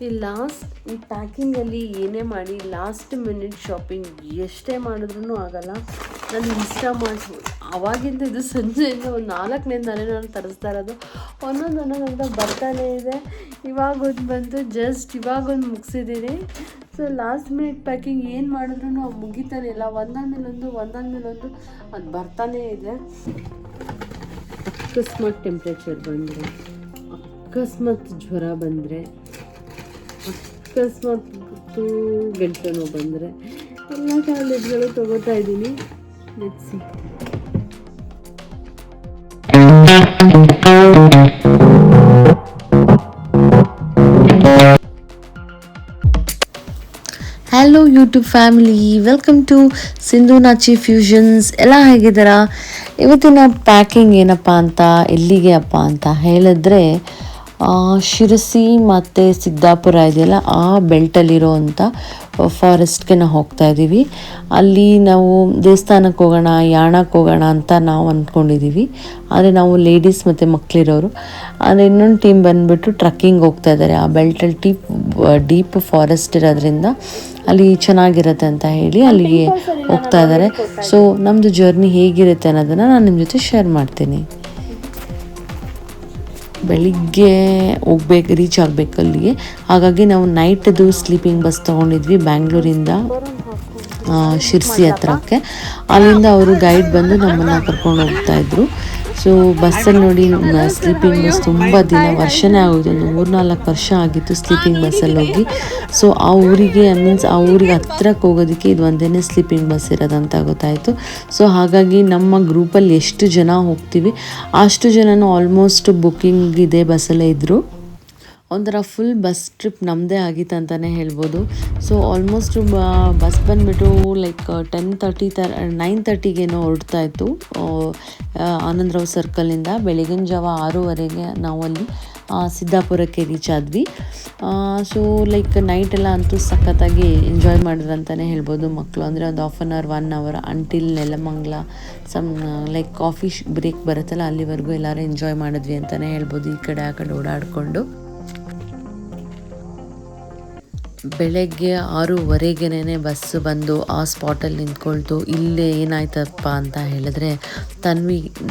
ಈ ಪ್ಯಾಕಿಂಗಲ್ಲಿ ಏನೇ ಮಾಡಿ ಲಾಸ್ಟ್ ಮಿನಿಟ್ ಶಾಪಿಂಗ್ ಎಷ್ಟೇ ಮಾಡಿದ್ರೂ ಆಗಲ್ಲ. ನಾನು ಇನ್ಸ್ಟಾಮಾರ್ಟ್ ಅವಾಗಿಂದ ಇದು ಸಂಜೆಯಿಂದ ಒಂದು 4ನೇದಾನೆ ನಾನು ತರಿಸ್ತಾ ಇರೋದು. ಒಂದೊಂದು ಬರ್ತಾನೇ ಇದೆ. ಇವಾಗೊಂದು ಬಂತು, ಜಸ್ಟ್ ಇವಾಗೊಂದು ಮುಗಿಸಿದ್ದೀನಿ. ಸೊ ಲಾಸ್ಟ್ ಮಿನಿಟ್ ಪ್ಯಾಕಿಂಗ್ ಏನು ಮಾಡಿದ್ರೂ ಮುಗಿತಾನೆ ಇಲ್ಲ. ಒಂದಾದ್ಮೇಲೊಂದು ಅದು ಬರ್ತಾನೇ ಇದೆ. ಅಕಸ್ಮಾತ್ ಟೆಂಪ್ರೇಚರ್ ಬಂದರೆ, ಅಕಸ್ಮಾತ್ ಜ್ವರ ಬಂದರೆ, ಅಕಸ್ಮಾತ್ ಗಂಟಲು ನೋವು ಬಂದರೆ ಎಲ್ಲ ಟ್ಯಾಬ್ಲೆಟ್ಗಳು ತೊಗೋತಾ ಇದ್ದೀನಿ. Let's see. Hello YouTube family, welcome to Sindhu Nachi fusions. ಎಲ್ಲ ಹೇಗಿದ್ದೀರಾ? ಇವತ್ತಿನ ಪ್ಯಾಕಿಂಗ್ ಏನಪ್ಪ ಅಂತ, ಎಲ್ಲಿಗೆ ಅಪ್ಪ ಅಂತ ಹೇಳಿದ್ರೆ ಶಿರಸಿ ಮತ್ತು ಸಿದ್ದಾಪುರ ಇದೆಯಲ್ಲ, ಆ ಬೆಲ್ಟಲ್ಲಿರೋ ಅಂಥ ಫಾರೆಸ್ಟ್ಗೆ ನಾವು ಹೋಗ್ತಾ ಇದ್ದೀವಿ. ಅಲ್ಲಿ ನಾವು ದೇವಸ್ಥಾನಕ್ಕೆ ಹೋಗೋಣ, ಯಾಣಕ್ಕೆ ಹೋಗೋಣ ಅಂತ ನಾವು ಅಂದ್ಕೊಂಡಿದ್ದೀವಿ. ಆದರೆ ನಾವು ಲೇಡೀಸ್ ಮತ್ತು ಮಕ್ಕಳಿರೋರು. ಆದರೆ ಇನ್ನೊಂದು ಟೀಮ್ ಬಂದುಬಿಟ್ಟು ಟ್ರಕ್ಕಿಂಗ್ ಹೋಗ್ತಾ ಇದ್ದಾರೆ. ಆ ಬೆಲ್ಟಲ್ಲಿ ಡೀಪ್ ಫಾರೆಸ್ಟ್ ಇರೋದ್ರಿಂದ ಅಲ್ಲಿ ಚೆನ್ನಾಗಿರುತ್ತೆ ಅಂತ ಹೇಳಿ ಅಲ್ಲಿಗೆ ಹೋಗ್ತಾ ಇದ್ದಾರೆ. ಸೊ ನಮ್ಮದು ಜರ್ನಿ ಹೇಗಿರುತ್ತೆ ಅನ್ನೋದನ್ನು ನಾನು ನಿಮ್ಮ ಜೊತೆ ಶೇರ್ ಮಾಡ್ತೀನಿ. ಬೆಳಿಗ್ಗೆ ರೀಚ್ ಆಗಬೇಕು ಅಲ್ಲಿಗೆ. ಹಾಗಾಗಿ ನಾವು ನೈಟ್ದು ಸ್ಲೀಪಿಂಗ್ ಬಸ್ ತೊಗೊಂಡಿದ್ವಿ ಬ್ಯಾಂಗ್ಳೂರಿಂದ ಶಿರ್ಸಿ ಹತ್ರಕ್ಕೆ. ಅಲ್ಲಿಂದ ಅವರು ಗೈಡ್ ಬಂದು ನಮ್ಮನ್ನು ಕರ್ಕೊಂಡು ಹೋಗ್ತಾಯಿದ್ರು. ಸೊ ಬಸ್ಸಲ್ಲಿ ನೋಡಿ, ಸ್ಲೀಪಿಂಗ್ ಬಸ್ ತುಂಬ ವರ್ಷನೇ ಆಗೋದು, ಒಂದು 3-4 ವರ್ಷ ಆಗಿತ್ತು ಸ್ಲೀಪಿಂಗ್ ಬಸ್ಸಲ್ಲಿ ಹೋಗಿ. ಸೊ ಆ ಊರಿಗೆ ಆ ಊರಿಗೆ ಹತ್ರಕ್ಕೆ ಹೋಗೋದಕ್ಕೆ ಇದು ಒಂದೇ ಸ್ಲೀಪಿಂಗ್ ಬಸ್ ಇರೋದಂತ ಗೊತ್ತಾಯಿತು. ಸೊ ಹಾಗಾಗಿ ನಮ್ಮ ಗ್ರೂಪಲ್ಲಿ ಎಷ್ಟು ಜನ ಹೋಗ್ತೀವಿ ಅಷ್ಟು ಜನನೂ ಆಲ್ಮೋಸ್ಟ್ ಬುಕ್ಕಿಂಗ್ ಇದೆ ಬಸ್ಸಲ್ಲೇ ಇದ್ದರು. ಒಂಥರ ಫುಲ್ ಬಸ್ ಟ್ರಿಪ್ ನಮ್ಮದೇ ಆಗಿತ್ತು ಅಂತಲೇ ಹೇಳ್ಬೋದು. ಸೊ ಆಲ್ಮೋಸ್ಟ್ ಬಸ್ ಬಂದುಬಿಟ್ಟು ಲೈಕ್ 9:30ಗೇನೋ ಹೊರಡ್ತಾ ಇತ್ತು ಆನಂದರಾವ್ ಸರ್ಕಲಿಂದ. ಬೆಳಗಿನ ಜಾವ 6:30ಗೆ ನಾವು ಅಲ್ಲಿ ಸಿದ್ದಾಪುರಕ್ಕೆ ರೀಚ್ ಆದ್ವಿ. ಸೊ ಲೈಕ್ ನೈಟೆಲ್ಲ ಅಂತೂ ಸಖತ್ತಾಗಿ ಎಂಜಾಯ್ ಮಾಡಿದ್ರು ಅಂತಲೇ ಹೇಳ್ಬೋದು ಮಕ್ಕಳು. ಅಂದರೆ ಒಂದು 1 hour until Nelamangala like coffee break ಬರುತ್ತಲ್ಲ, ಅಲ್ಲಿವರೆಗೂ ಎಲ್ಲರೂ ಎಂಜಾಯ್ ಮಾಡಿದ್ವಿ ಅಂತಲೇ ಹೇಳ್ಬೋದು. ಈ ಕಡೆ ಆ ಕಡೆ ಓಡಾಡಿಕೊಂಡು ಬೆಳಗ್ಗೆ 6:30ಗೆ ಬಸ್ಸು ಬಂದು ಆ ಸ್ಪಾಟಲ್ಲಿ ನಿಂತ್ಕೊಳ್ತು. ಇಲ್ಲೇ ಏನಾಯ್ತಪ್ಪ ಅಂತ ಹೇಳಿದ್ರೆ,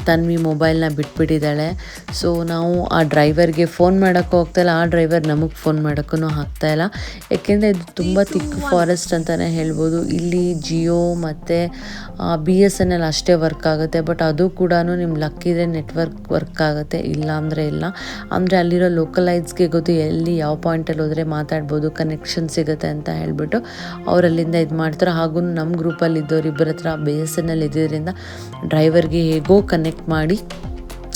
ತನ್ವಿ ಮೊಬೈಲ್ನ ಬಿಟ್ಬಿಟ್ಟಿದ್ದಾಳೆ. ಸೊ ನಾವು ಆ ಡ್ರೈವರ್ಗೆ ಫೋನ್ ಮಾಡೋಕ್ಕೂ ಹೋಗ್ತಾಯಿಲ್ಲ, ಆ ಡ್ರೈವರ್ ನಮಗೆ ಫೋನ್ ಮಾಡೋಕ್ಕೂ ಆಗ್ತಾಯಿಲ್ಲ. ಯಾಕೆಂದರೆ ಇದು ತುಂಬ ತಿಕ್ ಫಾರೆಸ್ಟ್ ಅಂತಲೇ ಹೇಳ್ಬೋದು. ಇಲ್ಲಿ ಜಿಯೋ ಮತ್ತು BSNL ಅಷ್ಟೇ ವರ್ಕ್ ಆಗುತ್ತೆ. ಬಟ್ ಅದು ಕೂಡ ನಿಮ್ಮ ಲಕ್ಕಿದ್ರೆ ನೆಟ್ವರ್ಕ್ ವರ್ಕ್ ಆಗುತ್ತೆ, ಇಲ್ಲ ಅಂದರೆ ಇಲ್ಲ. ಅಂದರೆ ಅಲ್ಲಿರೋ ಲೋಕಲೈಸ್ಗೆ ಗೊತ್ತು ಎಲ್ಲಿ ಯಾವ ಪಾಯಿಂಟಲ್ಲಿ ಹೋದರೆ ಮಾತಾಡ್ಬೋದು, ಕನೆಕ್ಷನ್ ಸಿಗುತ್ತೆ ಅಂತ ಹೇಳ್ಬಿಟ್ಟು ಅವರಲ್ಲಿಂದ ಇದು ಮಾಡ್ತಾರೆ. ಹಾಗೂ ನಮ್ಮ ಗ್ರೂಪಲ್ಲಿ ಇದ್ದವ್ರು ಇಬ್ಬರ ಹತ್ರ BSNL ಇದ್ದಿದ್ದರಿಂದ ಡ್ರೈವರ್ಗೆ ಹೇಗೋ ಕನೆಕ್ಟ್ ಮಾಡಿ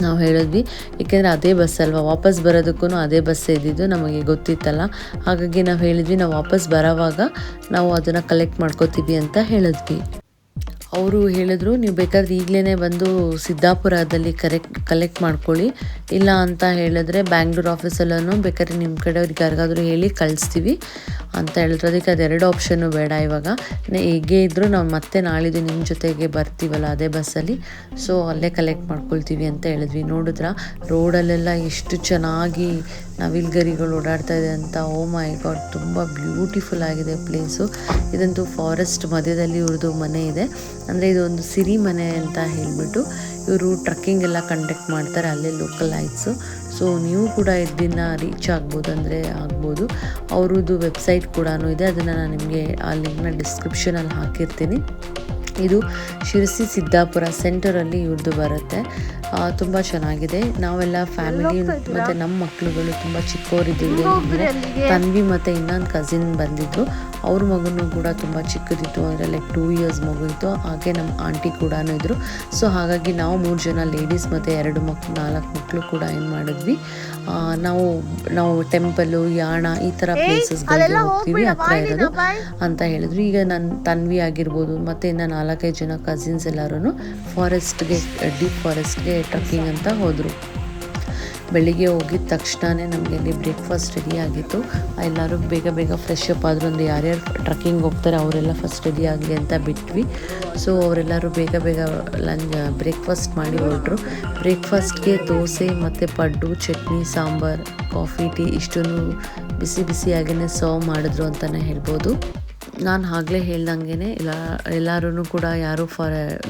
ನಾವು ಹೇಳಿದ್ವಿ. ಏಕೆಂದರೆ ಅದೇ ಬಸ್ ಅಲ್ವಾ, ವಾಪಸ್ ಬರೋದಕ್ಕೂ ಅದೇ ಬಸ್ಸೇ ಇದ್ದಿದ್ದು, ನಮಗೆ ಗೊತ್ತಿತ್ತಲ್ಲ. ಹಾಗಾಗಿ ನಾವು ಹೇಳಿದ್ವಿ, ನಾವು ವಾಪಸ್ ಬರೋವಾಗ ನಾವು ಅದನ್ನು ಕಲೆಕ್ಟ್ ಮಾಡ್ಕೋತೀವಿ ಅಂತ ಹೇಳಿದ್ವಿ. ಅವರು ಹೇಳಿದ್ರು, ನೀವು ಬೇಕಾದ್ರೆ ಈಗಲೇ ಬಂದು ಸಿದ್ದಾಪುರದಲ್ಲಿ ಕಲೆಕ್ಟ್ ಮಾಡ್ಕೊಳ್ಳಿ, ಇಲ್ಲ ಅಂತ ಹೇಳಿದ್ರೆ ಬ್ಯಾಂಗ್ಳೂರ್ ಆಫೀಸಲ್ಲೂ ಬೇಕಾದ್ರೆ ನಿಮ್ಮ ಕಡೆಯವ್ರಿಗೆ ಯಾರಿಗಾದ್ರೂ ಹೇಳಿ ಕಳಿಸ್ತೀವಿ ಅಂತ ಹೇಳಿದ್ರು. ಅದಕ್ಕೆ ಅದೆರಡು ಆಪ್ಷನ್ನು ಬೇಡ, ಇವಾಗ ಹೇಗೆ ಇದ್ದರೂ ನಾವು ಮತ್ತೆ ನಾಳಿದ್ದು ನಿಮ್ಮ ಜೊತೆಗೆ ಬರ್ತೀವಲ್ಲ ಅದೇ ಬಸ್ಸಲ್ಲಿ, ಸೊ ಅಲ್ಲೇ ಕಲೆಕ್ಟ್ ಮಾಡ್ಕೊಳ್ತೀವಿ ಅಂತ ಹೇಳಿದ್ವಿ. ನೋಡಿದ್ರ ರೋಡಲ್ಲೆಲ್ಲ ಎಷ್ಟು ಚೆನ್ನಾಗಿ ನವಿಲ್ಗರಿಗಳು ಓಡಾಡ್ತಾ ಇದೆ ಅಂತ. ಓ ಮೈ ಗಾಡ್, ತುಂಬ ಬ್ಯೂಟಿಫುಲ್ ಆಗಿದೆ ಪ್ಲೇಸು. ಇದಂತೂ ಫಾರೆಸ್ಟ್ ಮಧ್ಯದಲ್ಲಿ ಇವ್ರದ್ದು ಮನೆ ಇದೆ. ಅಂದರೆ ಇದು ಒಂದು ಸಿರಿ ಮನೆ ಅಂತ ಹೇಳಿಬಿಟ್ಟು ಇವರು ಟ್ರಕ್ಕಿಂಗ್ ಎಲ್ಲ ಕಂಡಕ್ಟ್ ಮಾಡ್ತಾರೆ ಅಲ್ಲೇ ಲೋಕಲ್ ಲೈಟ್ಸು. ಸೊ ನೀವು ಕೂಡ ಇದನ್ನ ರೀಚ್ ಆಗ್ಬೋದು. ಅವ್ರದ್ದು ವೆಬ್ಸೈಟ್ ಕೂಡ ಇದೆ, ಅದನ್ನು ನಾನು ನಿಮಗೆ ಆ ಲಿಂಕ್ನ ಡಿಸ್ಕ್ರಿಪ್ಷನಲ್ಲಿ ಹಾಕಿರ್ತೀನಿ. ಇದು ಶಿರಸಿ ಸಿದ್ದಾಪುರ ಸೆಂಟರಲ್ಲಿ ಇವ್ರದ್ದು ಬರುತ್ತೆ. ತುಂಬ ಚೆನ್ನಾಗಿದೆ. ನಾವೆಲ್ಲ ಫ್ಯಾಮಿಲಿ ಮತ್ತು ನಮ್ಮ ಮಕ್ಕಳುಗಳು ತುಂಬ ಚಿಕ್ಕವರಿದ್ದೀವಿ. ತನ್ವಿ ಮತ್ತು ಇನ್ನೊಂದು ಕಸಿನ್ ಬಂದಿದ್ರು, ಅವ್ರ ಮಗನೂ ಕೂಡ ತುಂಬ ಚಿಕ್ಕದಿತ್ತು, ಅಂದರೆ ಲೈಕ್ 2 years ಮಗು ಇತ್ತು. ಹಾಗೆ ನಮ್ಮ ಆಂಟಿ ಕೂಡ ಇದ್ದರು. ಸೊ ಹಾಗಾಗಿ ನಾವು 3 ಜನ ಲೇಡೀಸ್ ಮತ್ತು 4 ಮಕ್ಕಳು ಕೂಡ ಏನು ಮಾಡಿದ್ವಿ, ನಾವು ಟೆಂಪಲ್ಲು, ಯಾಣ ಈ ಥರ ಪ್ಲೇಸಸ್ಗಳಿಗೆ ಹೋಗ್ತೀವಿ ಹತ್ರ ಇರೋದು ಅಂತ ಹೇಳಿದ್ರು. ಈಗ ನನ್ನ ತನ್ವಿ ಆಗಿರ್ಬೋದು ಮತ್ತು ಇನ್ನು 4-5 ಜನ ಕಸಿನ್ಸ್ ಎಲ್ಲರೂ ಡೀಪ್ ಫಾರೆಸ್ಟ್ಗೆ ಟ್ರಕ್ಕಿಂಗ್ ಅಂತ ಹೋದರು. ಬೆಳಿಗ್ಗೆ ಹೋಗಿದ ತಕ್ಷಣವೇ ನಮಗೆ ಅಲ್ಲಿ ಬ್ರೇಕ್ಫಾಸ್ಟ್ ರೆಡಿ ಆಗಿತ್ತು. ಎಲ್ಲರೂ ಬೇಗ ಬೇಗ ಫ್ರೆಶ್ ಅಪ್ ಆದರು. ಅಂದರೆ ಯಾರ್ಯಾರು ಟ್ರಕ್ಕಿಂಗ್ ಹೋಗ್ತಾರೆ ಅವರೆಲ್ಲ ಫಸ್ಟ್ ರೆಡಿ ಆಗಲಿ ಅಂತ ಬಿಟ್ವಿ. ಸೊ ಅವರೆಲ್ಲರೂ ಬೇಗ ಬೇಗ ಬ್ರೇಕ್ಫಾಸ್ಟ್ ಮಾಡಿ ಹೊರಟರು. ಬ್ರೇಕ್ಫಾಸ್ಟ್ಗೆ ದೋಸೆ ಮತ್ತು ಪಡ್ಡು, ಚಟ್ನಿ, ಸಾಂಬಾರು, ಕಾಫಿ, ಟೀ ಇಷ್ಟನ್ನು ಬಿಸಿ ಬಿಸಿಯಾಗೇ ಸರ್ವ್ ಮಾಡಿದ್ರು ಅಂತಲೇ ಹೇಳ್ಬೋದು. ನಾನು ಆಗಲೇ ಹೇಳ್ದಂಗೆ ಎಲ್ಲರೂ ಕೂಡ ಯಾರು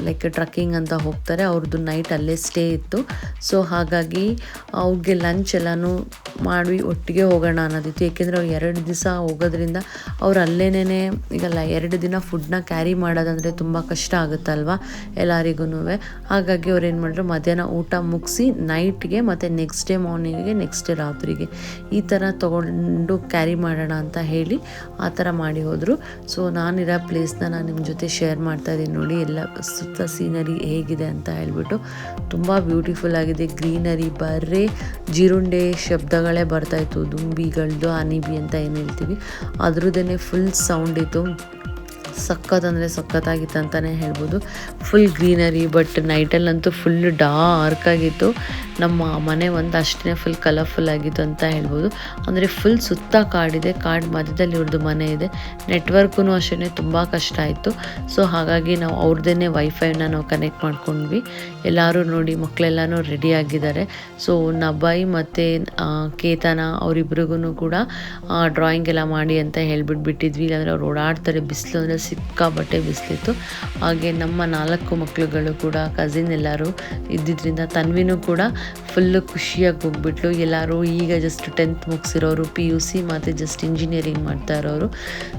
ಲೈಕ್ ಟ್ರಕ್ಕಿಂಗ್ ಅಂತ ಹೋಗ್ತಾರೆ ಅವ್ರದ್ದು ನೈಟ್ ಅಲ್ಲೇ ಸ್ಟೇ ಇತ್ತು. ಸೊ ಹಾಗಾಗಿ ಅವ್ರಿಗೆ ಲಂಚ್ ಎಲ್ಲನೂ ಮಾಡಿ ಒಟ್ಟಿಗೆ ಹೋಗೋಣ ಅನ್ನೋದಿತ್ತು. ಏಕೆಂದರೆ ಅವ್ರು 2 ದಿವಸ ಹೋಗೋದ್ರಿಂದ ಅವ್ರು ಅಲ್ಲೇನೇ ಈಗಲ್ಲ 2 ದಿನ ಫುಡ್ನ ಕ್ಯಾರಿ ಮಾಡೋದಂದರೆ ತುಂಬ ಕಷ್ಟ ಆಗುತ್ತಲ್ವ ಎಲ್ಲರಿಗೂ. ಹಾಗಾಗಿ ಅವ್ರು ಏನು ಮಾಡಿದ್ರು, ಮಧ್ಯಾಹ್ನ ಊಟ ಮುಗಿಸಿ ನೈಟ್ಗೆ ಮತ್ತು ನೆಕ್ಸ್ಟ್ ಡೇ ಮಾರ್ನಿಂಗಿಗೆ, ನೆಕ್ಸ್ಟ್ ಡೇ ರಾತ್ರಿಗೆ ಈ ಥರ ತೊಗೊಂಡು ಕ್ಯಾರಿ ಮಾಡೋಣ ಅಂತ ಹೇಳಿ ಆ ಥರ ಮಾಡಿ ಹೋದರು. ಸೊ ನಾನಿರೋ ಪ್ಲೇಸ್ನ ನಾನು ನಿಮ್ಮ ಜೊತೆ ಶೇರ್ ಮಾಡ್ತಾಯಿದ್ದೀನಿ ನೋಡಿ. ಎಲ್ಲ ಸುತ್ತ ಸೀನರಿ ಹೇಗಿದೆ ಅಂತ ಹೇಳ್ಬಿಟ್ಟು ತುಂಬ ಬ್ಯೂಟಿಫುಲ್ ಆಗಿದೆ. ಗ್ರೀನರಿ, ಬರೀ ಜೀರುಂಡೆ ಶಬ್ದಗಳೇ ಬರ್ತಾಯಿತ್ತು. ದುಂಬಿಗಳದ್ದು ಅನಿಬಿ ಅಂತ ಏನು ಹೇಳ್ತೀವಿ ಅದ್ರದ್ದೇ ಫುಲ್ ಸೌಂಡ್ ಇತ್ತು. ಸಖತ್ತಂದರೆ ಸಖತ್ತಾಗಿತ್ತು ಅಂತಲೇ ಹೇಳ್ಬೋದು. ಫುಲ್ ಗ್ರೀನರಿ, ಬಟ್ ನೈಟಲ್ಲಂತೂ ಫುಲ್ ಡಾರ್ಕ್ ಆಗಿತ್ತು. ನಮ್ಮ ಮನೆ ಒಂದು ಅಷ್ಟೇ ಫುಲ್ ಕಲರ್ಫುಲ್ ಆಗಿತ್ತು ಅಂತ ಹೇಳ್ಬೋದು. ಅಂದರೆ ಫುಲ್ ಸುತ್ತ ಕಾಡಿದೆ, ಕಾಡು ಮಧ್ಯದಲ್ಲಿ ಇವ್ರದ್ದು ಮನೆ ಇದೆ. ನೆಟ್ವರ್ಕೂ ಅಷ್ಟೇ ತುಂಬ ಕಷ್ಟ ಆಯಿತು. ಸೊ ಹಾಗಾಗಿ ನಾವು ಅವ್ರದ್ದೇ ವೈಫೈನ ನಾವು ಕನೆಕ್ಟ್ ಮಾಡ್ಕೊಂಡ್ವಿ. ಎಲ್ಲರೂ ನೋಡಿ ಮಕ್ಕಳೆಲ್ಲನೂ ರೆಡಿ ಆಗಿದ್ದಾರೆ. ಸೊ ನಬಾಯಿ ಮತ್ತು ಕೇತನ ಅವರಿಬ್ರಿಗೂ ಕೂಡ ಡ್ರಾಯಿಂಗ್ ಎಲ್ಲ ಮಾಡಿ ಅಂತ ಬಿಟ್ಟಿದ್ವಿ. ಇಲ್ಲಾಂದರೆ ಅವ್ರು ಓಡಾಡ್ತಾರೆ. ಬಿಸಿಲು ಅಂದರೆ ಸಿಕ್ಕಾಬಟ್ಟೆ ಬಿಸಿಲಿತ್ತು. ಹಾಗೆ ನಮ್ಮ 4 ಮಕ್ಕಳುಗಳು ಕೂಡ ಕಸಿನ್ ಎಲ್ಲರೂ ಇದ್ದಿದ್ದರಿಂದ ತನ್ವಿನೂ ಕೂಡ ಫುಲ್ಲು ಖುಷಿಯಾಗಿ ಹೋಗ್ಬಿಟ್ಲು. ಎಲ್ಲರೂ ಈಗ ಜಸ್ಟ್ 10th ಮುಗಿಸಿರೋರು, PUC ಮತ್ತು ಜಸ್ಟ್ ಇಂಜಿನಿಯರಿಂಗ್ ಮಾಡ್ತಾ ಇರೋರು.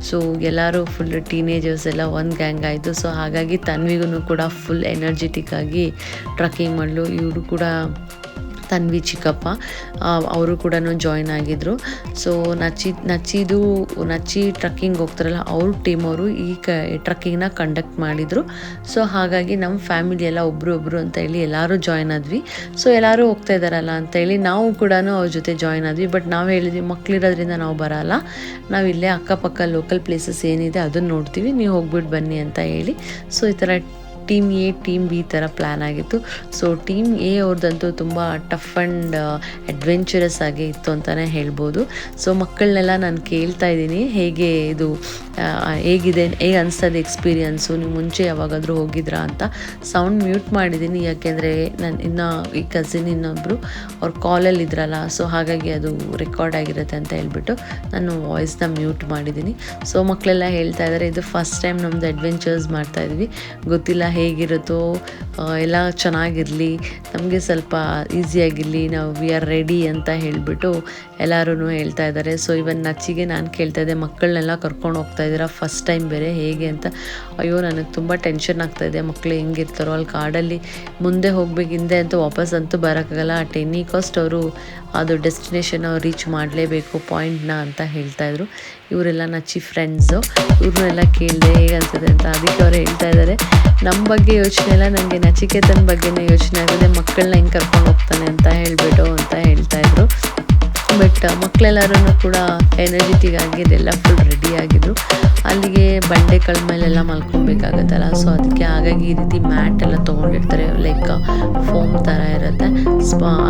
ಸೊ ಎಲ್ಲರೂ ಫುಲ್ ಟೀನೇಜರ್ಸ್ ಎಲ್ಲ ಒಂದು ಗ್ಯಾಂಗ್ ಆಯಿತು. ಸೊ ಹಾಗಾಗಿ ತನ್ವಿಗೂ ಕೂಡ ಫುಲ್ ಎನರ್ಜೆಟಿಕ್ ಆಗಿ ಟ್ರಕ್ಕಿಂಗ್ ಮಾಡಲು. ಇವರು ಕೂಡ ತನ್ವಿ ಚಿಕ್ಕಪ್ಪ ಅವರು ಕೂಡ ಜಾಯ್ನ್ ಆಗಿದ್ದರು. ಸೊ ನಚ್ಚಿ ಟ್ರಕ್ಕಿಂಗ್ ಹೋಗ್ತಾರಲ್ಲ ಅವ್ರ ಟೀಮವರು ಈ ಟ್ರಕ್ಕಿಂಗ್ನ ಕಂಡಕ್ಟ್ ಮಾಡಿದರು. ಸೊ ಹಾಗಾಗಿ ನಮ್ಮ ಫ್ಯಾಮಿಲಿ ಎಲ್ಲ ಒಬ್ಬರು ಅಂತ ಹೇಳಿ ಎಲ್ಲರೂ ಜಾಯ್ನ್ ಆದ್ವಿ. ಸೊ ಎಲ್ಲರೂ ಹೋಗ್ತಾ ಇದ್ದಾರಲ್ಲ ಅಂತೇಳಿ ನಾವು ಕೂಡ ಅವ್ರ ಜೊತೆ ಜಾಯ್ನ್ ಆದ್ವಿ. ಬಟ್ ನಾವು ಹೇಳಿದ್ವಿ ಮಕ್ಕಳಿರೋದ್ರಿಂದ ನಾವು ಬರೋಲ್ಲ, ನಾವು ಇಲ್ಲೇ ಅಕ್ಕಪಕ್ಕ ಲೋಕಲ್ ಪ್ಲೇಸಸ್ ಏನಿದೆ ಅದನ್ನು ನೋಡ್ತೀವಿ, ನೀವು ಹೋಗ್ಬಿಟ್ಟು ಬನ್ನಿ ಅಂತ ಹೇಳಿ. ಸೊ ಈ ಥರ ಟೀಮ್ ಎ, ಟೀಮ್ ಬಿ ಥರ ಪ್ಲ್ಯಾನ್ ಆಗಿತ್ತು. ಸೊ ಟೀಮ್ ಎ ಅವ್ರದ್ದಂತೂ ತುಂಬ ಟಫ್ ಆ್ಯಂಡ್ ಅಡ್ವೆಂಚರಸ್ ಆಗಿ ಇತ್ತು ಅಂತಲೇ ಹೇಳ್ಬೋದು. ಸೊ ಮಕ್ಕಳನ್ನೆಲ್ಲ ನಾನು ಕೇಳ್ತಾ ಇದ್ದೀನಿ ಹೇಗೆ ಅನಿಸ್ತದೆ ಎಕ್ಸ್ಪೀರಿಯನ್ಸು, ನೀವು ಮುಂಚೆ ಯಾವಾಗಾದರೂ ಹೋಗಿದ್ರಾ ಅಂತ. ಸೌಂಡ್ ಮ್ಯೂಟ್ ಮಾಡಿದ್ದೀನಿ, ಯಾಕೆಂದರೆ ನಾನು ಈ ಕಸಿನ್ ಇನ್ನೊಬ್ಬರು ಅವ್ರ ಕಾಲಲ್ಲಿ ಇದ್ರಲ್ಲ, ಸೊ ಹಾಗಾಗಿ ಅದು ರೆಕಾರ್ಡ್ ಆಗಿರುತ್ತೆ ಅಂತ ಹೇಳ್ಬಿಟ್ಟು ನಾನು ವಾಯ್ಸ್ನ ಮ್ಯೂಟ್ ಮಾಡಿದ್ದೀನಿ. ಸೊ ಮಕ್ಕಳೆಲ್ಲ ಹೇಳ್ತಾ ಇದ್ದಾರೆ ಇದು ಫಸ್ಟ್ ಟೈಮ್ ನಮ್ಮದು ಅಡ್ವೆಂಚರ್ಸ್ ಮಾಡ್ತಾಯಿದ್ವಿ, ಗೊತ್ತಿಲ್ಲ ಹೇಗಿರುತ್ತೋ, ಎಲ್ಲ ಚೆನ್ನಾಗಿರಲಿ, ನಮಗೆ ಸ್ವಲ್ಪ ಈಸಿಯಾಗಿರಲಿ, ನಾವು ವಿ ಆರ್ ರೆಡಿ ಅಂತ ಹೇಳಿಬಿಟ್ಟು ಎಲ್ಲರೂ ಹೇಳ್ತಾ ಇದ್ದಾರೆ. ಸೊ ಇವನ್ ನಚ್ಚಿಗೆ ನಾನು ಕೇಳ್ತಾ ಇದ್ದೆ, ಮಕ್ಕಳನ್ನೆಲ್ಲ ಕರ್ಕೊಂಡು ಹೋಗ್ತಾ ಇದ್ದೀರಾ ಫಸ್ಟ್ ಟೈಮ್ ಬೇರೆ, ಹೇಗೆ ಅಂತ. ಅಯ್ಯೋ ನನಗೆ ತುಂಬ ಟೆನ್ಷನ್ ಆಗ್ತಾಯಿದೆ, ಮಕ್ಕಳು ಹೆಂಗಿರ್ತಾರೋ ಅಲ್ಲಿ ಕಾಡಲ್ಲಿ ಮುಂದೆ ಹೋಗ್ಬೇಕು, ಹಿಂದೆ ಅಂತೂ ವಾಪಸ್ಸಂತೂ ಬರೋಕ್ಕಾಗಲ್ಲ. ಅಟ್ ಎನಿ ಕಾಸ್ಟ್ ಅವರು ಅದು ಡೆಸ್ಟಿನೇಷನ್ ಅವ್ರು ರೀಚ್ ಮಾಡಲೇಬೇಕು ಪಾಯಿಂಟ್ನ ಅಂತ ಹೇಳ್ತಾಯಿದ್ರು. ಇವರೆಲ್ಲ ನಚ್ಚಿ ಫ್ರೆಂಡ್ಸು, ಇವ್ರನ್ನೆಲ್ಲ ಕೇಳಿದೆ ಹೇಗೆ ಅನ್ಸುತ್ತೆ ಅಂತ. ಅದಕ್ಕೆ ಅವ್ರು ಹೇಳ್ತಾ ಇದ್ದಾರೆ ನಮ್ಮ ಬಗ್ಗೆ ಯೋಚನೆ ಇಲ್ಲ, ನನಗೆ ನಚಿಕೇತನ ಬಗ್ಗೆನೇ ಯೋಚನೆ ಆಗಿದೆ, ಮಕ್ಕಳನ್ನ ಹೆಂಗೆ ಕರ್ಕೊಂಡು ಹೋಗ್ತಾನೆ ಅಂತ ಹೇಳ್ತಾಯಿದ್ರು. ಬಟ್ ಮಕ್ಕಳೆಲ್ಲರೂ ಕೂಡ ಎನರ್ಜೆಟಿಕ್ ಆಗಿ ಎಲ್ಲ ಫುಲ್ ರೆಡಿ ಆಗಿದ್ರು. ಅಲ್ಲಿಗೆ ಬಂಡೆಗಳ ಮೇಲೆಲ್ಲ ಮಲ್ಕೊಬೇಕಾಗತ್ತಲ್ಲ, ಸೊ ಅದಕ್ಕೆ ಹಾಗಾಗಿ ಈ ರೀತಿ ಮ್ಯಾಟ್ ಎಲ್ಲ ತೊಗೊಂಡಿರ್ತಾರೆ, ಲೈಕ್ ಫೋಮ್ ಥರ ಇರುತ್ತೆ.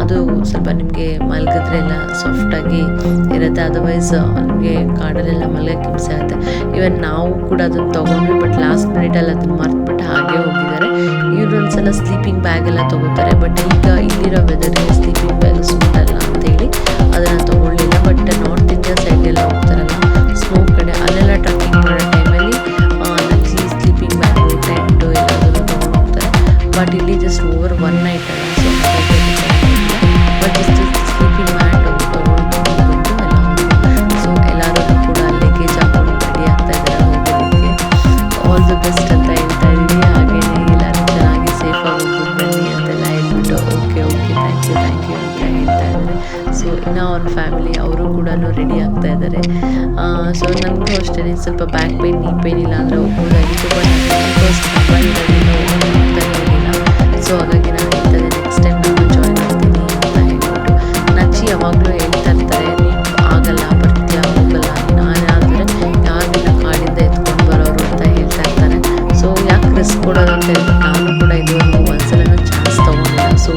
ಅದು ಸ್ವಲ್ಪ ನಿಮಗೆ ಮಲಗಿದ್ರೆ ಎಲ್ಲ ಸಾಫ್ಟಾಗಿ ಇರುತ್ತೆ. ಅದರ್ವೈಸ್ ನಿಮಗೆ ಕಾಡಲ್ಲೆಲ್ಲ ಮಲಗಕ್ಕೆ ಹಿಂಸೆ ಆಗುತ್ತೆ. ಇವನ್ ನಾವು ಕೂಡ ಅದನ್ನು ತೊಗೊಂಡ್ವಿ, ಬಟ್ ಲಾಸ್ಟ್ ಮಿನಿಟಲ್ಲಿ ಅದನ್ನು ಮರ್ತ್ಬಿಟ್ಟು ಹಾಗೆ ಹೋಗಿದ್ದಾರೆ. ಇವರು ಒಂದ್ಸಲ ಸ್ಲೀಪಿಂಗ್ ಬ್ಯಾಗ್ ಎಲ್ಲ ತೊಗೋತಾರೆ, ಬಟ್ ಈಗ ಇಲ್ಲಿರೋ ವೆದರ್ಗೆ ಸ್ಲೀಪಿಂಗ್ ಬ್ಯಾಗ್ ಸೂಟಲ್ಲ ಅಂತೇಳಿ ಅದನ್ನು ತೊಗೊಳ್ಳಿಲ್ಲ. ಬಟ್ ನಾರ್ತ್ ಇಂಡಿಯಾ ಸೈಡೆಲ್ಲ ಹೋಗ್ತಾರಲ್ಲ ಸ್ಮೋಕ್ ಕಡೆ, ಅಲ್ಲೆಲ್ಲ ಟ್ರಕ್ಕಿಂಗ್ ಮಾಡೋ ಟೈಮಲ್ಲಿ ನಚ್ಚಿ ಸ್ಲೀಪಿಂಗ್ ಬ್ಯಾಗು, ಟೆಂಟು ಎಲ್ಲದನ್ನು ತೊಗೊಂಡು ಹೋಗ್ತಾರೆ. ಬಟ್ ಇಲ್ಲಿ ಜಸ್ಟ್ ಓವರ್ 1 ನೈಟ್ ಅಲ್ಲ, so but just sleeping mat ಒಂದು ತೊಗೊಂಡು ಹೋಗ್ಬಿಟ್ಟು ಎಲ್ಲ ಹೋಗ್ತೀವಿ. ಸೊ ಎಲ್ಲರೂ ಕೂಡ ಲಗೇಜ್ ಹಾಕೊಂಡು ರೆಡಿ ಆಗ್ತಾ ಇದ್ದಾರೆ ಹೋಗೋದಕ್ಕೆ. ಆಲ್ ದಿ ಬೆಸ್ಟ್ ಅಂತ ಹೇಳ್ತಾ ಇದ್ದೀನಿ. ಹಾಗೆಯೇ ಎಲ್ಲರೂ ಚೆನ್ನಾಗಿ ಸೇಫಾಗಿ ಹೋಗ್ಬಿಟ್ಟು ಬನ್ನಿ ಅಂತೆಲ್ಲ ಹೇಳ್ಬಿಟ್ಟು ಓಕೆ ಥ್ಯಾಂಕ್ ಯು ಅಂತ ಹೇಳ್ತಾ ಇದ್ದಾರೆ. ಸೊ ಇನ್ನು ಅವ್ರ ಫ್ಯಾಮಿಲಿ ಅವರು ಕೂಡ ರೆಡಿ ಆಗ್ತಾ ಇದ್ದಾರೆ. ಸೊ ನನಗೂ ಅಷ್ಟೇ ಸ್ವಲ್ಪ ಬ್ಯಾಕ್ ಪೇನ್, ನೀ ಪೇನ್ ಇಲ್ಲ ಅಂದರೆ ಹೋಗ್ಬೋದಾಗಿತ್ತು, ಬಟ್ ಫಸ್ಟ್ ಇರೋದ್ರಿಂದ ಹೋಗ್ತಾನೆ ಇರಲಿಲ್ಲ. ಸೊ ಹಾಗಾಗಿ ನಾನು ಹೇಳ್ತಾ ಇದ್ದೆ ನೆಕ್ಸ್ಟ್ ಟೈಮ್ ನಾನು ಜಾಯ್ನ್ ಆಗ್ತೀನಿ ಅಂತ ಹೇಳ್ಬಿಟ್ಟು. ನಚ್ಚಿ ಯಾವಾಗಲೂ ಹೇಳ್ತಾ ಇರ್ತಾರೆ, ನೀವು ಆಗಲ್ಲ, ಬರ್ತೀಯಾ, ಹೋಗಲ್ಲ, ನಾನಾದರೆ ಯಾರನ್ನ ಕಾಡಿಂದ ಎತ್ಕೊಂಡು ಬರೋರು ಅಂತ ಹೇಳ್ತಾ ಇರ್ತಾರೆ. ಸೊ ಯಾಕೆ ರಿಸ್ಕ್ ಕೊಡೋದು ಅಂತ ಹೇಳ್ಬಿಟ್ಟು ನಾನು ಕೂಡ ಇದುವರೆಗೂ ಒಂದ್ಸಲನೂ ಚಾನ್ಸ್ ತೊಗೊಂಡಿಲ್ಲ. ಸೊ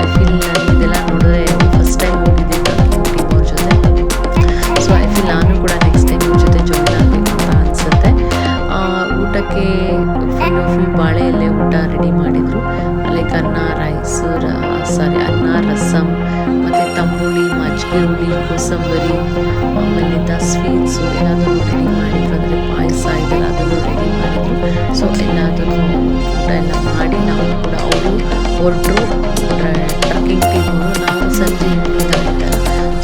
ಐ ಫೀಲ್ ಇದೆಲ್ಲ ನೋಡಿದ್ರೆ ಫಸ್ಟ್ ಸ್ವೀಟ್ಸು ಎಲ್ಲದನ್ನು ರೆಡಿ ಮಾಡಿದ್ರು, ಅಂದರೆ ಪಾಯಸ ಇದೆಲ್ಲ ಅದನ್ನು ರೆಡಿ ಮಾಡಿದ್ರು. ಸೊ ಎಲ್ಲದನ್ನು ಊಟ ಎಲ್ಲ ಮಾಡಿ ನಾವು ಕೂಡ ಅವರು ಹೊರಟರು ಟ್ರಕ್ಕಿಂಗ್ ಟೀಮು. ನಾವು ಸಂಜೆ ಇದ್ದಾಗಿತ್ತಲ್ಲ,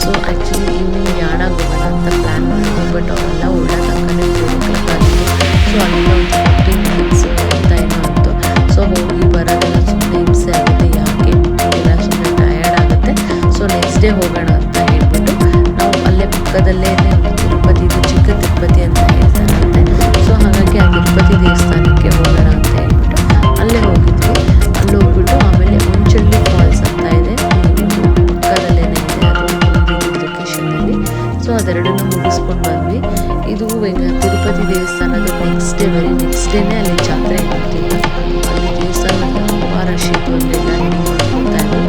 ಸೊ ಆ್ಯಕ್ಚುಲಿ ಈವ್ನಿಂಗ್ ಯಾಣಾಗ ಹೋಗೋಣ ಅಂತ ಪ್ಲ್ಯಾನ್ ಮಾಡಿದ್ವಿ. ಬಟ್ ಅವರೆಲ್ಲ ಒಳ್ಳೆ ತನಕನೇ 4 o'clock ಆಗಿತ್ತು. ಸೊ ಅಲ್ಲಿಂದ ಒಂದು 15 minutes ಅಂತ ಏನೋ ಆಯಿತು. ಸೊ ಹೋಗಿ ಬರೋದೆಲ್ಲ ಸುಮ್ಮನೆ ಹಿಂಸೆ ಆಗುತ್ತೆ, ಯಾಕೆ ಎಲ್ಲ ಸುಮ್ಮನೆ ಟಯರ್ಡ್ ಆಗುತ್ತೆ. ಸೊ ನೆಕ್ಸ್ಟ್ ಡೇ ಹೋಗೋಣ ಅಂತ ಹೇಳ್ಬಿಟ್ಟು ನಾವು ಅಲ್ಲೇ ಪಕ್ಕದಲ್ಲೇ ತಿರುಪತಿ, ಇದು ಚಿಕ್ಕ ತಿರುಪತಿ ಅಂತ ಹೇಳ್ತಾರಂತೆ. ಸೊ ಹಾಗಾಗಿ ಆ ತಿರುಪತಿ ದೇವಸ್ಥಾನಕ್ಕೆ ಹೋಗೋಣ ಅಂತ ಹೇಳ್ಬಿಟ್ಟು ಅಲ್ಲೇ ಹೋಗಿದ್ವಿ. ಅಲ್ಲಿ ಹೋಗ್ಬಿಟ್ಟು ಆಮೇಲೆ ಉಂಚಳ್ಳಿ ಫಾಲ್ಸ್ ಅಂತ ಇದೆ, ಪಕ್ಕದಲ್ಲೇನೆ ಇದೆ, ಅದು ಲೊಕೇಶನಲ್ಲಿ. ಸೊ ಅದೆರಡನ್ನು ಮುಗಿಸ್ಕೊಂಡು ಬಂದ್ವಿ. ಇದು ತಿರುಪತಿ ದೇವಸ್ಥಾನದ ನೆಕ್ಸ್ಟ್ ಡೇನೇ ಅಲ್ಲಿ ಜಾತ್ರೆ ಇರ್ತಿಲ್ಲ. ಅಲ್ಲಿ ದೇವಸ್ಥಾನದ ತುಂಬ ರಶ್ ಇತ್ತು, ಅಲ್ಲೆಲ್ಲ ರೆಡಿ ಮಾಡ್ಕೊಳ್ತಾ ಇದ್ರು.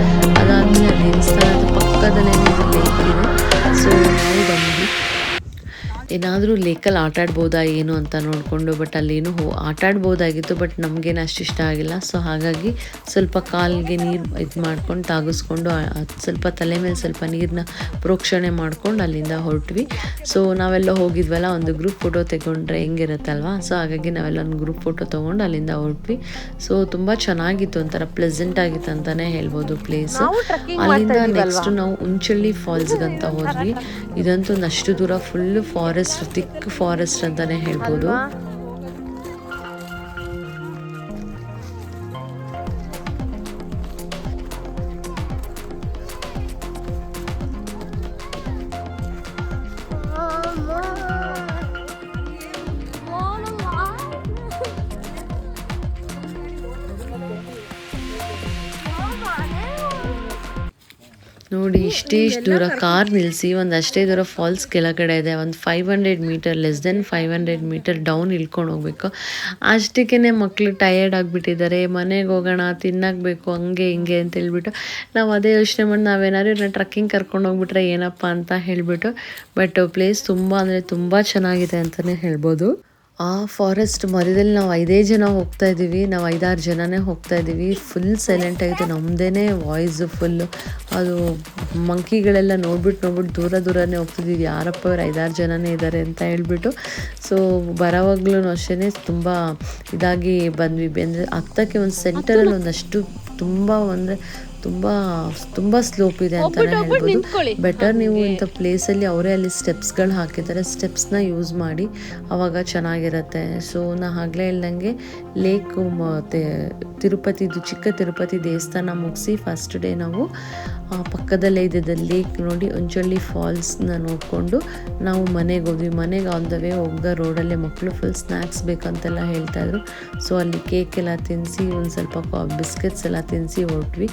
ಅದಾದಮೇಲೆ ಆ ದೇವಸ್ಥಾನದ ಪಕ್ಕದಲ್ಲೇ ಲೇಕ್ ಇದೆ. ಸೊ ನಾವು ಬಂದ್ವಿ. ಏನಾದರೂ ಲೇಕಲ್ಲಿ ಆಟಾಡ್ಬೋದಾ ಏನು ಅಂತ ನೋಡಿಕೊಂಡು, ಬಟ್ ಅಲ್ಲೇನು ಆಟಾಡ್ಬೋದಾಗಿತ್ತು, ಬಟ್ ನಮಗೇನು ಅಷ್ಟು ಇಷ್ಟ ಆಗಿಲ್ಲ. ಸೊ ಹಾಗಾಗಿ ಸ್ವಲ್ಪ ಕಾಲಿಗೆ ನೀರು ಇದು ಮಾಡ್ಕೊಂಡು ತಾಗಿಸ್ಕೊಂಡು ಸ್ವಲ್ಪ ತಲೆ ಮೇಲೆ ಸ್ವಲ್ಪ ನೀರನ್ನ ಪ್ರೋಕ್ಷಣೆ ಮಾಡ್ಕೊಂಡು ಅಲ್ಲಿಂದ ಹೊರಟ್ವಿ. ಸೊ ನಾವೆಲ್ಲ ಹೋಗಿದ್ವಲ್ಲ, ಒಂದು ಗ್ರೂಪ್ ಫೋಟೋ ತೆಗೊಂಡ್ರೆ ಹೆಂಗಿರುತ್ತಲ್ವ. ಸೊ ಹಾಗಾಗಿ ನಾವೆಲ್ಲ ಒಂದು ಗ್ರೂಪ್ ಫೋಟೋ ತೊಗೊಂಡು ಅಲ್ಲಿಂದ ಹೊರಟ್ವಿ. ಸೊ ತುಂಬ ಚೆನ್ನಾಗಿತ್ತು, ಒಂಥರ ಪ್ಲೆಸೆಂಟ್ ಆಗಿತ್ತು ಅಂತಲೇ ಹೇಳ್ಬೋದು ಪ್ಲೇಸು. ಅಲ್ಲಿಂದ ನೆಕ್ಸ್ಟ್ ನಾವು ಉಂಚಳ್ಳಿ ಫಾಲ್ಸ್ಗಂತ ಹೋದ್ವಿ. ಇದಂತೂ ಒಂದಷ್ಟು ದೂರ ಫುಲ್ಲು ಥಿಕ್ ಫಾರೆಸ್ಟ್ ಅಂತಾನೆ ಹೇಳ್ಬೋದು. ನೋಡಿ ಇಷ್ಟು ದೂರ ಕಾರ್ ನಿಲ್ಲಿಸಿ ಒಂದಷ್ಟೇ ದೂರ ಫಾಲ್ಸ್ ಕೆಳಗಡೆ ಇದೆ. ಒಂದು 500 metre, less than 500 metre down ಇಳ್ಕೊಂಡು ಹೋಗ್ಬೇಕು. ಅಷ್ಟಕ್ಕೇ ಮಕ್ಕಳು ಟಯರ್ಡ್ ಆಗಿಬಿಟ್ಟಿದ್ದಾರೆ, ಮನೆಗೆ ಹೋಗೋಣ, ತಿನ್ನಬೇಕು, ಹಂಗೆ ಹಿಂಗೆ ಅಂತ ಹೇಳ್ಬಿಟ್ಟು ನಾವು ಅದೇ ಯೋಚನೆ ಮಾಡಿ ನಾವೇನಾದ್ರು ಇವ್ರನ್ನ ಟ್ರಕ್ಕಿಂಗ್ ಕರ್ಕೊಂಡು ಹೋಗ್ಬಿಟ್ರೆ ಏನಪ್ಪ ಅಂತ ಹೇಳಿಬಿಟ್ಟು. ಬಟ್ ಪ್ಲೇಸ್ ತುಂಬ ಅಂದರೆ ತುಂಬ ಚೆನ್ನಾಗಿದೆ ಅಂತಲೇ ಹೇಳ್ಬೋದು. ಆ ಫಾರೆಸ್ಟ್ ಮಧ್ಯದಲ್ಲಿ ನಾವು 5 ಜನ ಹೋಗ್ತಾ ಇದ್ದೀವಿ, ನಾವು 5-6 ಜನನೇ ಹೋಗ್ತಾ ಇದ್ದೀವಿ. ಫುಲ್ ಸೈಲೆಂಟ್ ಆಗಿತ್ತು, ನಮ್ಮದೇ ವಾಯ್ಸು ಫುಲ್ಲು. ಅದು ಮಂಕಿಗಳೆಲ್ಲ ನೋಡ್ಬಿಟ್ಟು ದೂರನೇ ಹೋಗ್ತಿದ್ವಿ, ಯಾರಪ್ಪ ಅವ್ರು 5-6 ಜನನೇ ಇದ್ದಾರೆ ಅಂತ ಹೇಳ್ಬಿಟ್ಟು. ಸೊ ಬರೋವಾಗ್ಲೂ ಅಷ್ಟೇ ತುಂಬ ಇದಾಗಿ ಬಂದ್ವಿ. ಅಂದರೆ ಹತ್ತಕ್ಕೆ ಒಂದು ಸೆಂಟರಲ್ಲಿ ಒಂದಷ್ಟು ತುಂಬ ಸ್ಲೋಪ್ ಇದೆ ಅಂತಲೇ ಹೇಳ್ಬೋದು. ಬೆಟರ್ ನೀವು ಇಂಥ ಪ್ಲೇಸಲ್ಲಿ ಅವರೇ ಅಲ್ಲಿ ಸ್ಟೆಪ್ಸ್ಗಳು ಹಾಕಿದ್ದಾರೆ, ಸ್ಟೆಪ್ಸ್ನ ಯೂಸ್ ಮಾಡಿ ಆವಾಗ ಚೆನ್ನಾಗಿರುತ್ತೆ. ಸೊ ನಾ ಆಗಲೇ ಹೇಳ್ದಂಗೆ ಲೇಕು ಮತ್ತು ತಿರುಪತಿದು ಚಿಕ್ಕ ತಿರುಪತಿ ದೇವಸ್ಥಾನ ಮುಗಿಸಿ ಫಸ್ಟ್ ಡೇ ನಾವು ಪಕ್ಕದಲ್ಲೇ ಇದ್ದಿದ್ದ ಲೇಕ್ ನೋಡಿ ಉಂಚಳ್ಳಿ ಫಾಲ್ಸ್ನ ನೋಡಿಕೊಂಡು ನಾವು ಮನೆಗೆ ಹೋದ್ವಿ. ಮನೆಗೆ ಆನ್ ದ ವೇ ಹೋಗ್ದ ರೋಡಲ್ಲೇ ಮಕ್ಕಳು ಫುಲ್ ಸ್ನ್ಯಾಕ್ಸ್ ಬೇಕಂತೆಲ್ಲ ಹೇಳ್ತಾಯಿದ್ರು. ಸೊ ಅಲ್ಲಿ ಕೇಕ್ ಎಲ್ಲ ತಿನ್ನಿಸಿ ಒಂದು ಸ್ವಲ್ಪ ಬಿಸ್ಕೆಟ್ಸ್ ಎಲ್ಲ ತಿನ್ನಿಸಿ ಹೊರಟ್ವಿ.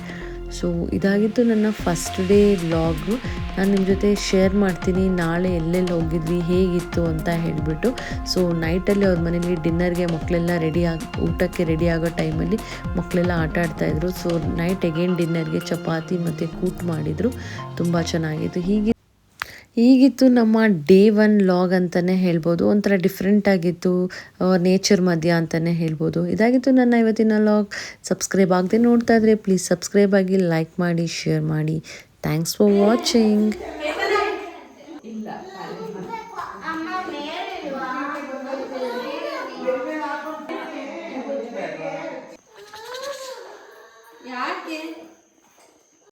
ಸೊ ಇದಾಗಿತ್ತು ನನ್ನ ಫಸ್ಟ್ ಡೇ ವ್ಲಾಗು. ನಾನು ನಿಮ್ಮ ಜೊತೆ ಶೇರ್ ಮಾಡ್ತೀನಿ ನಾಳೆ ಎಲ್ಲೆಲ್ಲಿ ಹೋಗಿದ್ವಿ, ಹೇಗಿತ್ತು ಅಂತ ಹೇಳಿಬಿಟ್ಟು. ಸೊ ನೈಟಲ್ಲಿ ಅವ್ರ ಮನೇಲಿ ಡಿನ್ನರ್ಗೆ ಮಕ್ಕಳೆಲ್ಲ ಊಟಕ್ಕೆ ರೆಡಿ ಆಗೋ ಟೈಮಲ್ಲಿ ಮಕ್ಕಳೆಲ್ಲ ಆಟ ಆಡ್ತಾಯಿದ್ರು. ಸೊ ನೈಟ್ ಅಗೇನ್ ಡಿನ್ನರ್ಗೆ ಚಪಾತಿ ಮತ್ತು ಕೂಟ್ ಮಾಡಿದರು, ತುಂಬ ಚೆನ್ನಾಗಿತ್ತು. ಹೀಗಿತ್ತು ನಮ್ಮ ಡೇ 1 ವ್ಲಾಗ್ ಅಂತಲೇ ಹೇಳ್ಬೋದು. ಒಂಥರ ಡಿಫ್ರೆಂಟ್ ಆಗಿತ್ತು, ನೇಚರ್ ಮಧ್ಯ ಅಂತಲೇ ಹೇಳ್ಬೋದು. ಇದಾಗಿತ್ತು ನನ್ನ ಇವತ್ತಿನ ವ್ಲಾಗ್. ಸಬ್ಸ್ಕ್ರೈಬ್ ಆಗದೆ ನೋಡ್ತಾ ಇದ್ರೆ ಪ್ಲೀಸ್ ಸಬ್ಸ್ಕ್ರೈಬ್ ಆಗಿ, ಲೈಕ್ ಮಾಡಿ, ಶೇರ್ ಮಾಡಿ. Thanks for watching.